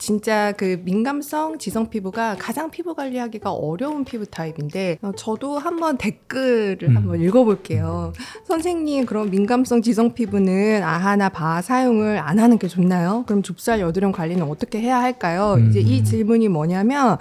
진짜 그 민감성 지성 피부가 가장 피부 관리하기가 어려운 피부 타입인데 저도 한번 댓글을 한번 읽어볼게요. 선생님, 그럼 민감성 지성 피부는 아하나 바하 사용을 안 하는 게 좋나요? 그럼 좁쌀 여드름 관리는 어떻게 해야 할까요? 이제 이 질문이 뭐냐면,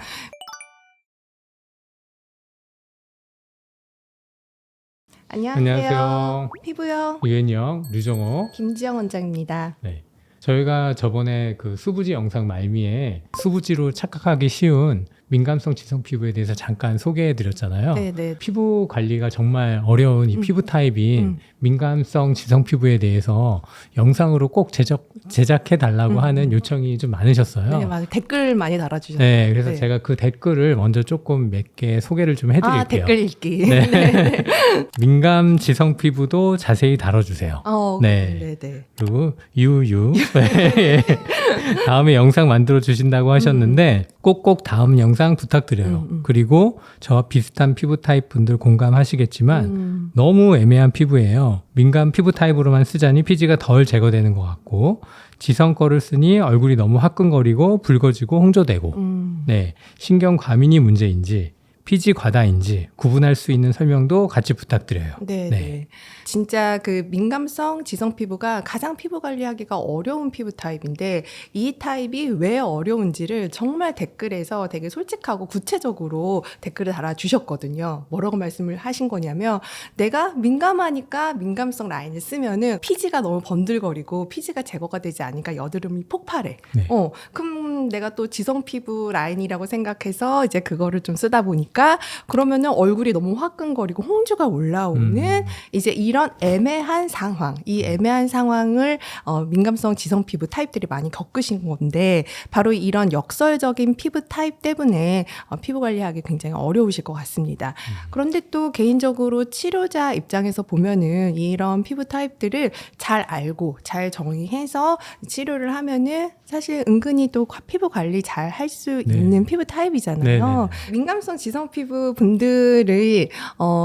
안녕하세요. 피부요. 유엔영, 류정호. 김지영 원장입니다. 네. 저희가 저번에 그 수부지 영상 말미에 수부지로 착각하기 쉬운 민감성 지성 피부에 대해서 잠깐 소개해 드렸잖아요. 네네. 피부 관리가 정말 어려운 이 피부 타입인 민감성 지성 피부에 대해서 영상으로 꼭 제작해 달라고 하는 요청이 좀 많으셨어요. 네, 맞아요. 댓글 많이 달아주셨어요. 네, 그래서 네. 제가 그 댓글을 먼저 조금 몇 개 소개를 좀 해드릴게요. 댓글 읽기. 네. 민감 지성 피부도 자세히 다뤄주세요. 네. 네. 그리고 유유 다음에 영상 만들어 주신다고 하셨는데 꼭꼭 다음 영상 부탁드려요. 그리고 저와 비슷한 피부 타입 분들 공감하시겠지만 너무 애매한 피부예요. 민감 피부 타입으로만 쓰자니 피지가 덜 제거되는 것 같고, 지성 거를 쓰니 얼굴이 너무 화끈거리고 붉어지고 홍조되고, 네, 신경 과민이 문제인지 피지 과다인지 구분할 수 있는 설명도 같이 부탁드려요. 네. 진짜 그 민감성 지성 피부가 가장 피부 관리하기가 어려운 피부 타입인데, 이 타입이 왜 어려운지를 정말 댓글에서 되게 솔직하고 구체적으로 댓글을 달아주셨거든요. 뭐라고 말씀을 하신 거냐면, 내가 민감하니까 민감성 라인을 쓰면은 피지가 너무 번들거리고 피지가 제거가 되지 않으니까 여드름이 폭발해. 네. 그럼 내가 또 지성 피부 라인이라고 생각해서 이제 그거를 좀 쓰다 보니까 그러면은 얼굴이 너무 화끈거리고 홍조가 올라오는 이제 이런 애매한 상황, 이 애매한 상황을 민감성 지성 피부 타입들이 많이 겪으신 건데, 바로 이런 역설적인 피부 타입 때문에 피부 관리하기 굉장히 어려우실 것 같습니다. 그런데 또 개인적으로 치료자 입장에서 보면은 이런 피부 타입들을 잘 알고 잘 정의해서 치료를 하면은 사실 은근히 또 피부 관리 잘 할 수 있는 피부 타입이잖아요. 민감성 지성 피부 분들의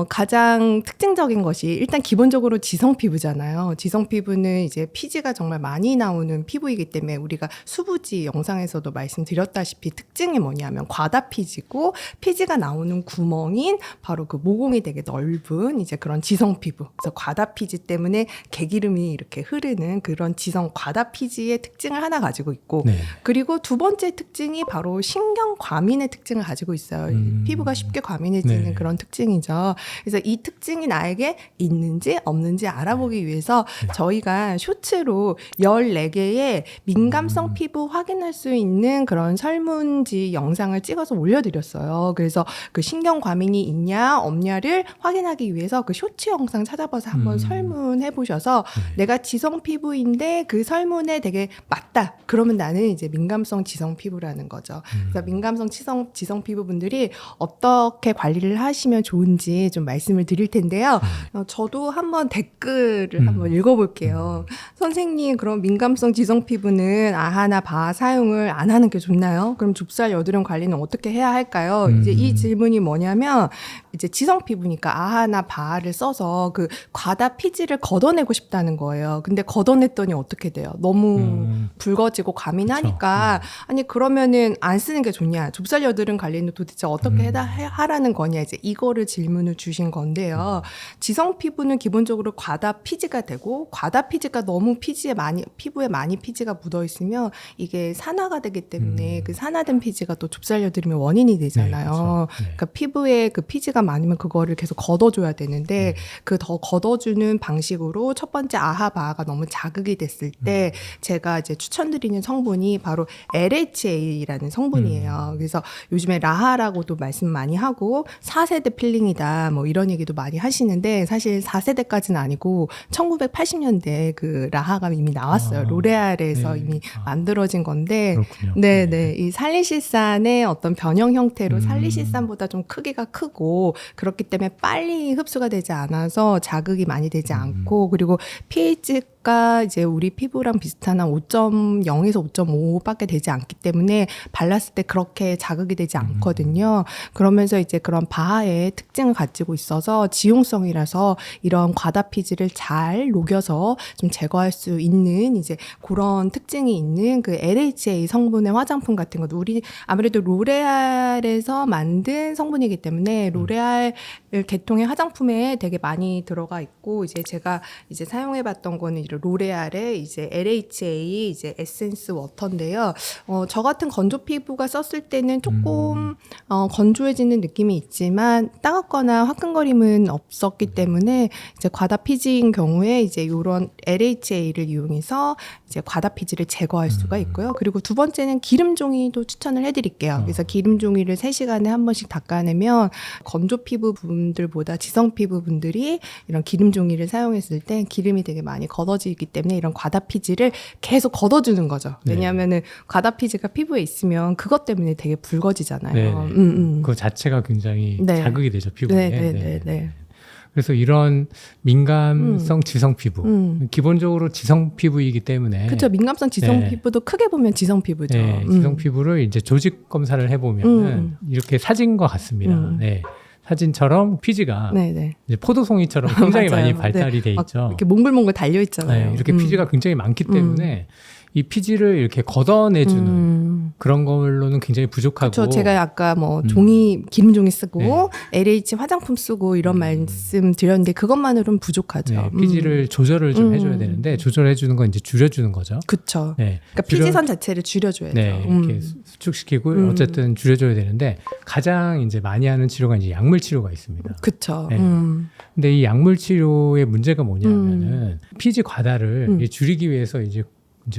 가장 특징적인 것이 일단 기본적으로 지성 피부잖아요. 지성 피부는 이제 피지가 정말 많이 나오는 피부이기 때문에 우리가 수부지 영상에서도 말씀드렸다시피 특징이 뭐냐면 과다 피지고, 피지가 나오는 구멍인 바로 그 모공이 되게 넓은 이제 그런 지성 피부. 그래서 과다 피지 때문에 개기름이 이렇게 흐르는 그런 지성 과다 피지의 특징을 하나 가지고 있고, 그리고 두 번째 특징이 바로 신경 과민의 특징을 가지고 있어요. 피부가 쉽게 과민해지는 그런 특징이죠. 그래서 이 특징이 나에게 있는지 없는지 알아보기 위해서 저희가 쇼츠로 14개의 민감성 피부 확인할 수 있는 그런 설문지 영상을 찍어서 올려드렸어요. 그래서 그 신경 과민이 있냐 없냐를 확인하기 위해서 그 쇼츠 영상 찾아봐서 한번 설문해 보셔서 내가 지성 피부인데 그 설문에 되게 맞다. 그러면 나는 이제 민감성 지성 피부라는 거죠. 그래서 민감성 지성 피부분들이 어떻게 관리를 하시면 좋은지 좀 말씀을 드릴 텐데요. 저도 한번 댓글을 한번 읽어볼게요. 선생님, 그럼 민감성 지성 피부는 아하나 바하 사용을 안 하는 게 좋나요? 그럼 좁쌀 여드름 관리는 어떻게 해야 할까요? 이제 이 질문이 뭐냐면, 이제 지성 피부니까 아하나 바하를 써서 그 과다 피지를 걷어내고 싶다는 거예요. 근데 걷어냈더니 어떻게 돼요? 너무 붉어지고 과민하니까, 아니 그러면은 안 쓰는 게 좋냐? 좁쌀 여드름 관리는 도대체 어떻게 하라는 거냐? 이제 이거를 질문을 주신 건데요. 지성 피부는 기본적으로 과다 피지가 되고, 과다 피지가 너무 피부에 많이 피지가 묻어 있으면 이게 산화가 되기 때문에 그 산화된 피지가 또 좁쌀 여드름의 원인이 되잖아요. 그러니까 피부에 그 피지가 많으면 그거를 계속 걷어줘야 되는데, 그 더 걷어주는 방식으로 첫 번째 아하 바하가 너무 자극이 됐을 때 제가 이제 추천드리는 성분이 바로 LHA라는 성분이에요. 그래서 요즘에 라하라고도 말씀 많이 하고 4세대 필링이다 뭐 이런 얘기도 많이 하시는데, 사실 4세대까지는 아니고 1980년대 그 라하가 이미 나왔어요. 로레알에서 이미 만들어진 건데, 이 살리실산의 어떤 변형 형태로 살리실산보다 좀 크기가 크고, 그렇기 때문에 빨리 흡수가 되지 않아서 자극이 많이 되지 않고, 그리고 pH pH가 이제 우리 피부랑 비슷한 한 5.0에서 5.5밖에 되지 않기 때문에 발랐을 때 그렇게 자극이 되지 않거든요. 그러면서 이제 그런 바하의 특징을 가지고 있어서 지용성이라서 이런 과다 피지를 잘 녹여서 좀 제거할 수 있는 이제 그런 특징이 있는 그 LHA 성분의 화장품 같은 것도 우리 아무래도 로레알에서 만든 성분이기 때문에 로레알 계통의 화장품에 되게 많이 들어가 있고 이제 제가 이제 사용해봤던 거는 이제 로레알의 이제 LHA 이제 에센스 워터인데요. 저 같은 건조 피부가 썼을 때는 조금 건조해지는 느낌이 있지만 따갑거나 화끈거림은 없었기 때문에 이제 과다 피지인 경우에 이제 이런 LHA를 이용해서 이제 과다 피지를 제거할 수가 있고요. 그리고 두 번째는 기름 종이도 추천을 해드릴게요. 그래서 기름 종이를 3시간에 한 번씩 닦아내면 건조 피부 분들보다 지성 피부 분들이 이런 기름 종이를 사용했을 때 기름이 되게 많이 걷어지기 때문에 이런 과다 피지를 계속 걷어주는 거죠. 왜냐하면은 과다 피지가 피부에 있으면 그것 때문에 되게 붉어지잖아요. 네. 그 자체가 굉장히 네. 자극이 되죠, 피부에. 네. 그래서 이런 민감성 지성 피부, 기본적으로 지성 피부이기 때문에 그렇죠. 민감성 지성 네. 피부도 크게 보면 지성 피부죠. 네, 지성 피부를 이제 조직 검사를 해보면 이렇게 사진과 같습니다. 네. 사진처럼 피지가 네네. 이제 포도송이처럼 굉장히 맞아요. 많이 발달이 돼 막 있죠. 이렇게 몽글몽글 달려 있잖아요. 네, 이렇게 피지가 굉장히 많기 때문에 이 피지를 이렇게 걷어내주는 그런 걸로는 굉장히 부족하고. 그렇죠. 제가 아까 뭐 종이 기름 종이 쓰고 LH 화장품 쓰고 이런 말씀 드렸는데 그것만으로는 부족하죠. 네, 피지를 조절을 좀 해줘야 되는데 조절해주는 건 이제 줄여주는 거죠. 그렇죠. 네, 그러니까 피지선 자체를 줄여줘야죠. 네, 이렇게 수축시키고 어쨌든 줄여줘야 되는데 가장 이제 많이 하는 치료가 이제 약물 치료가 있습니다. 그렇죠. 네. 근데 이 약물 치료의 문제가 뭐냐면은 피지 과다를 줄이기 위해서 이제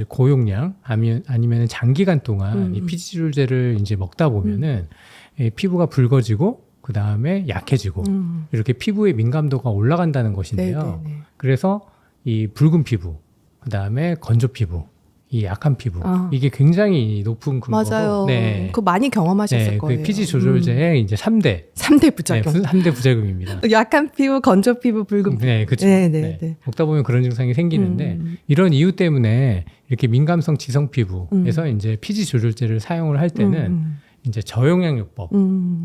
고용량 아니면 장기간 동안 이 피지줄제를 이제 먹다 보면은 이 피부가 붉어지고 그 다음에 약해지고 이렇게 피부의 민감도가 올라간다는 것인데요. 네네네. 그래서 이 붉은 피부, 그 다음에 건조 피부, 이 약한 피부 이게 굉장히 높은 근거로 맞아요. 네. 그거 많이 경험하셨을 네, 거예요. 그 피지 조절제의 이제 3대 3대 부작용. 3대 부작용입니다. 약한 피부, 건조 피부, 붉은 피부. 네, 그렇죠. 네. 먹다 보면 그런 증상이 생기는데 이런 이유 때문에 이렇게 민감성 지성 피부에서 이제 피지 조절제를 사용을 할 때는 이제 저용량요법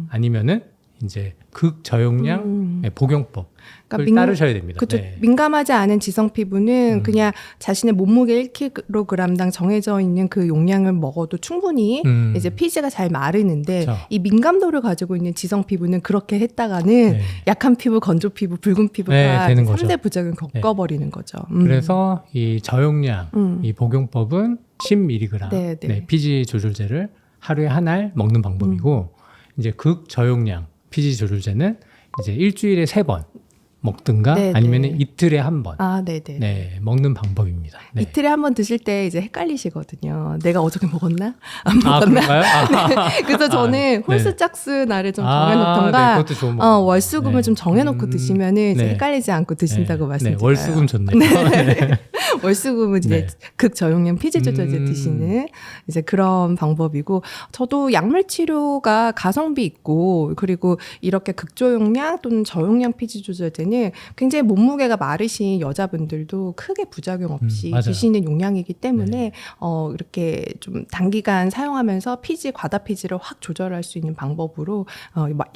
아니면은 이제 극저용량 복용법 그러니까 따르셔야 됩니다. 그렇죠. 네. 민감하지 않은 지성 피부는 그냥 자신의 몸무게 1kg당 정해져 있는 그 용량을 먹어도 충분히 이제 피지가 잘 마르는데 그렇죠. 이 민감도를 가지고 있는 지성 피부는 그렇게 했다가는 네. 약한 피부, 건조 피부, 붉은 피부가 네, 되는 거죠. 3대 부작용 겪어버리는 거죠. 그래서 이 저용량 이 복용법은 10mg 네. 네, 피지 조절제를 하루에 한 알 먹는 방법이고 이제 극저용량 피지 조절제는 이제 일주일에 3번 먹든가 네, 아니면 네. 이틀에 한 번 네네. 네, 먹는 방법입니다. 네. 이틀에 한 번 드실 때 이제 헷갈리시거든요. 내가 어저께 먹었나? 안 아, 먹었나? 그런가요? 그래서 저는 네. 홀수짝수 날을 좀 네, 정해놓던가 그것도 좋은 방법이네요. 월수금을 네. 좀 정해놓고 드시면은 이제 네. 헷갈리지 않고 드신다고 네, 말씀드려요. 월수금 좋네요. 네. 월수금은 이제 네. 극저용량 피지 조절제 드시는 이제 그런 방법이고 저도 약물 치료가 가성비 있고 그리고 이렇게 극저용량 또는 저용량 피지 조절제는 굉장히 몸무게가 마르신 여자분들도 크게 부작용 없이 맞아요. 드시는 용량이기 때문에 네. 이렇게 좀 단기간 사용하면서 피지 과다 피지를 확 조절할 수 있는 방법으로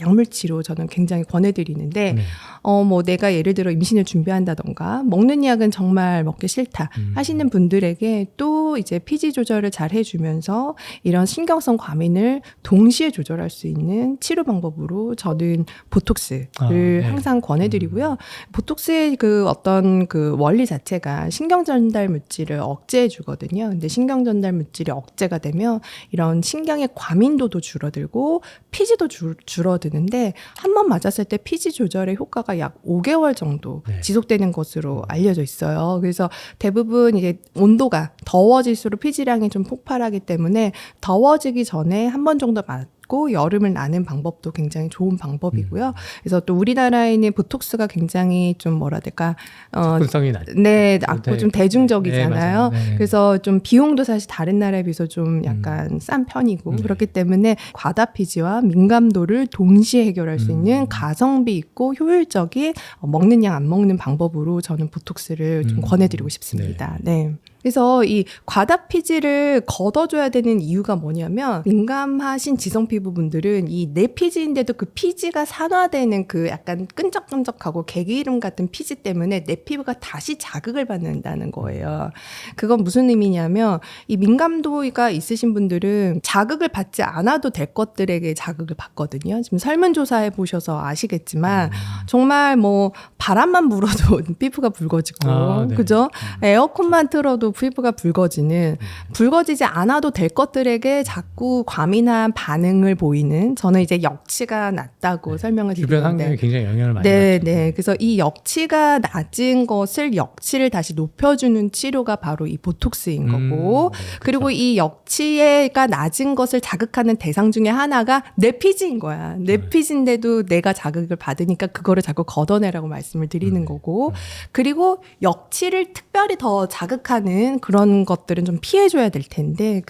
약물 치료 저는 굉장히 권해드리는데 네. 뭐 내가 예를 들어 임신을 준비한다던가 먹는 약은 정말 먹기 싫다 하시는 분들에게 또 이제 피지 조절을 잘 해주면서 이런 신경성 과민을 동시에 조절할 수 있는 치료 방법으로 저는 보톡스를 네. 항상 권해드리고요. 보톡스의 그 어떤 그 원리 자체가 신경 전달 물질을 억제해 주거든요. 근데 신경 전달 물질이 억제가 되면 이런 신경의 과민도도 줄어들고 피지도 줄어드는데 한 번 맞았을 때 피지 조절의 효과가 약 5개월 정도 네. 지속되는 것으로 알려져 있어요. 그래서 대부분 이제 온도가 더워질수록 피지량이 좀 폭발하기 때문에 더워지기 전에 한 번 정도 맞고 있고 여름을 나는 방법도 굉장히 좋은 방법이고요. 그래서 또 우리나라에는 보톡스가 굉장히 좀 뭐라 해야 될까 접근성이 낮. 네, 낮고 좀 대중적이잖아요. 네, 그래서 좀 비용도 사실 다른 나라에 비해서 좀 약간 싼 편이고 그렇기 때문에 과다피지와 민감도를 동시에 해결할 수 있는 가성비 있고 효율적인 먹는 양 안 먹는 방법으로 저는 보톡스를 좀 권해드리고 싶습니다. 네. 그래서 이 과다피지를 걷어줘야 되는 이유가 뭐냐면 민감하신 지성 피부분들은 이 내 피지인데도 그 피지가 산화되는 그 약간 끈적끈적하고 개기름 같은 피지 때문에 내 피부가 다시 자극을 받는다는 거예요. 그건 무슨 의미냐면 이 민감도가 있으신 분들은 자극을 받지 않아도 될 것들에게 자극을 받거든요. 지금 설문조사해 보셔서 아시겠지만 정말 뭐 바람만 불어도 피부가 붉어지고 네. 그죠? 에어컨만 틀어도 피부가 붉어지는 붉어지지 않아도 될 것들에게 자꾸 과민한 반응을 보이는 저는 이제 역치가 낮다고 설명을 주변 드리는데 환경에 굉장히 영향을 많이 네, 받죠. 네. 그래서 이 역치가 낮은 것을 역치를 다시 높여주는 치료가 바로 이 보톡스인 거고 그리고 이 역치가 낮은 것을 자극하는 대상 중에 하나가 내 피지인 거야. 내 피지인데도 내가 자극을 받으니까 그거를 자꾸 걷어내라고 말씀을 드리는 거고 그리고 역치를 특별히 더 자극하는 그런 것들은 좀 피해줘야 될 텐데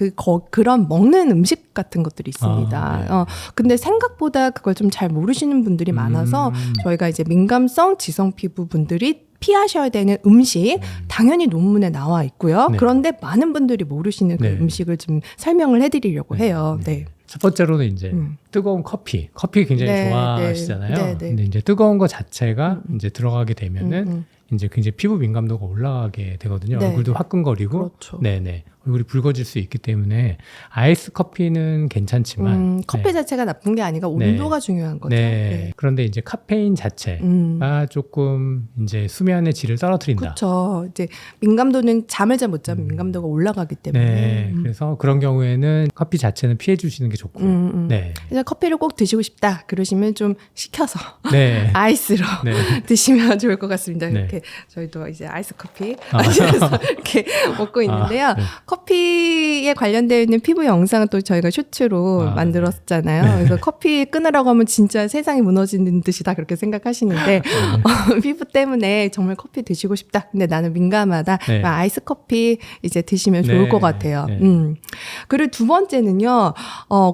그런 먹는 음식 같은 것들이 있습니다. 근데 생각보다 그걸 좀 잘 모르시는 분들이 많아서 저희가 이제 민감성 지성 피부 분들이 피하셔야 되는 음식 당연히 논문에 나와 있고요. 네. 그런데 많은 분들이 모르시는 그 네. 음식을 좀 설명을 해드리려고 해요. 네. 첫 번째로는 이제 뜨거운 커피 굉장히 네, 좋아하시잖아요. 네, 네. 근데 이제 뜨거운 거 자체가 이제 들어가게 되면은 이제 굉장히 피부 민감도가 올라가게 되거든요. 네. 얼굴도 화끈거리고, 그렇죠. 네네 얼굴이 붉어질 수 있기 때문에 아이스 커피는 괜찮지만 커피 자체가 나쁜 게 아니라 온도가 중요한 거죠. 네. 그런데 이제 카페인 자체가 조금 이제 수면의 질을 떨어뜨린다. 그렇죠. 이제 민감도는 잠을 잘 못 자면 민감도가 올라가기 때문에. 네. 그래서 그런 경우에는 커피 자체는 피해 주시는 게 좋고. 네. 그래서 커피를 꼭 드시고 싶다. 그러시면 좀 식혀서 네. 아이스로 네. 드시면 좋을 것 같습니다. 네. 이렇게 저희도 이제 아이스 커피 마시면서 이렇게 먹고 있는데요. 네. 커피에 관련되어 있는 피부 영상은 또 저희가 쇼츠로 만들었잖아요. 네. 그래서 커피 끊으라고 하면 진짜 세상이 무너지는 듯이 다 그렇게 생각하시는데 피부 때문에 정말 커피 드시고 싶다. 근데 나는 민감하다. 네. 아이스 커피 이제 드시면 좋을 네. 것 같아요. 네. 그리고 두 번째는요.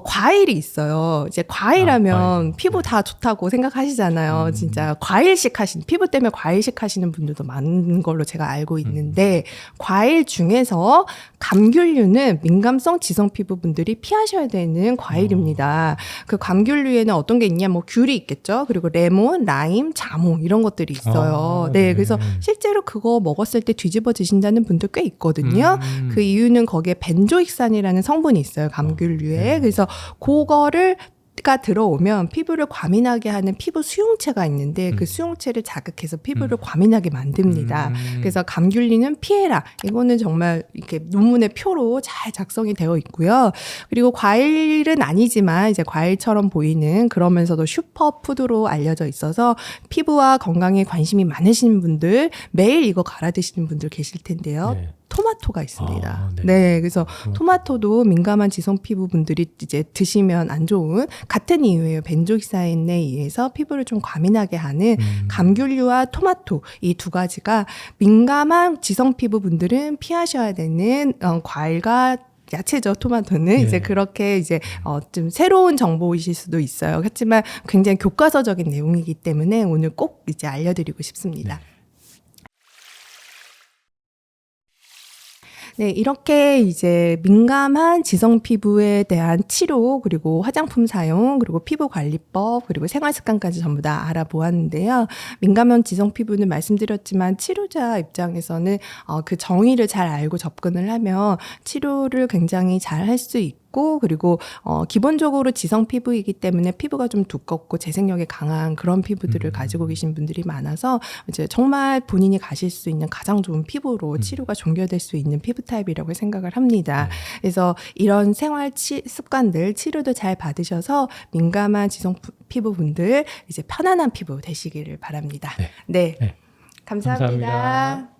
과일이 있어요. 이제 과일하면 과일. 피부 다 좋다고 생각하시잖아요. 진짜 과일식 피부 때문에 과일식 하시는 분들도 많은 걸로 제가 알고 있는데 과일 중에서 감귤류는 민감성 지성 피부분들이 피하셔야 되는 과일입니다. 그 감귤류에는 어떤 게 있냐? 뭐 귤이 있겠죠. 그리고 레몬, 라임, 자몽 이런 것들이 있어요. 네, 그래서 실제로 그거 먹었을 때 뒤집어지신다는 분들 꽤 있거든요. 그 이유는 거기에 벤조익산이라는 성분이 있어요. 감귤류에. 그래서 그거를 가 들어오면 피부를 과민하게 하는 피부 수용체가 있는데 그 수용체를 자극해서 피부를 과민하게 만듭니다. 그래서 감귤리는 피해라. 이거는 정말 이렇게 논문의 표로 잘 작성이 되어 있고요. 그리고 과일은 아니지만 이제 과일처럼 보이는 그러면서도 슈퍼푸드로 알려져 있어서 피부와 건강에 관심이 많으신 분들 매일 이거 갈아 드시는 분들 계실 텐데요. 네. 토마토가 있습니다. 네. 네, 그래서 토마토도 민감한 지성 피부분들이 이제 드시면 안 좋은 같은 이유예요. 벤조익산에 의해서 피부를 좀 과민하게 하는 감귤류와 토마토 이 두 가지가 민감한 지성 피부분들은 피하셔야 되는 과일과 야채죠, 토마토는. 네. 이제 그렇게 이제, 좀 새로운 정보이실 수도 있어요. 하지만 굉장히 교과서적인 내용이기 때문에 오늘 꼭 이제 알려드리고 싶습니다. 네, 이렇게 이제 민감한 지성 피부에 대한 치료, 그리고 화장품 사용, 그리고 피부 관리법, 그리고 생활 습관까지 전부 다 알아보았는데요. 민감한 지성 피부는 말씀드렸지만 치료자 입장에서는 그 정의를 잘 알고 접근을 하면 치료를 굉장히 잘 할 수 있고 그리고 기본적으로 지성 피부이기 때문에 피부가 좀 두껍고 재생력이 강한 그런 피부들을 가지고 계신 분들이 많아서 이제 정말 본인이 가실 수 있는 가장 좋은 피부로 치료가 종결될 수 있는 피부 타입이라고 생각을 합니다. 그래서 이런 생활 습관들 치료도 잘 받으셔서 민감한 지성 피부분들 이제 편안한 피부 되시기를 바랍니다. 네. 감사합니다.